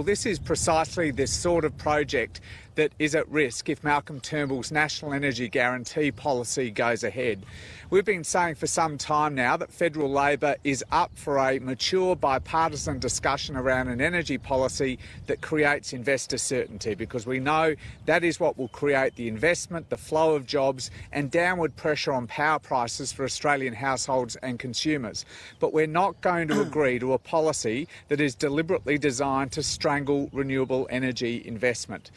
This is precisely the sort of project that is at risk if Malcolm Turnbull's National Energy Guarantee policy goes ahead. We've been saying for some time now that federal Labor is up for a mature bipartisan discussion around an energy policy that creates investor certainty, because we know that is what will create the investment, the flow of jobs and downward pressure on power prices for Australian households and consumers. But we're not going to agree to a policy that is deliberately designed to strangle renewable energy investment.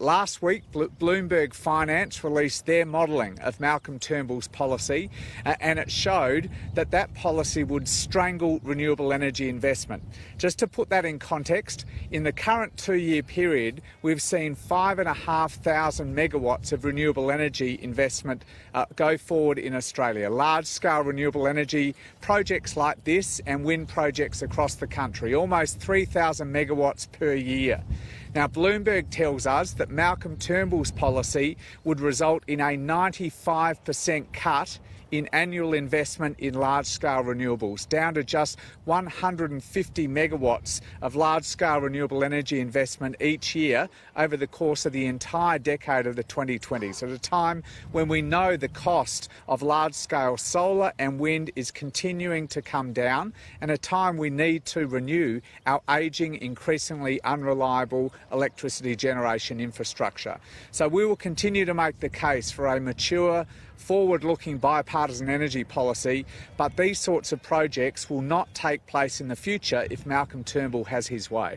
Last week, Bloomberg Finance released their modelling of Malcolm Turnbull's policy, and it showed that that policy would strangle renewable energy investment. Just to put that in context, in the current 2-year period, we've seen 5,500 megawatts of renewable energy investment go forward in Australia. Large-scale renewable energy projects like this and wind projects across the country, almost 3,000 megawatts per year. Now, Bloomberg tells us that Malcolm Turnbull's policy would result in a 95% cut in annual investment in large-scale renewables, down to just 150 megawatts of large-scale renewable energy investment each year over the course of the entire decade of the 2020s, at a time when we know the cost of large-scale solar and wind is continuing to come down, and a time we need to renew our ageing, increasingly unreliable electricity generation infrastructure. So we will continue to make the case for a mature, forward-looking bipartisan energy policy, but these sorts of projects will not take place in the future if Malcolm Turnbull has his way.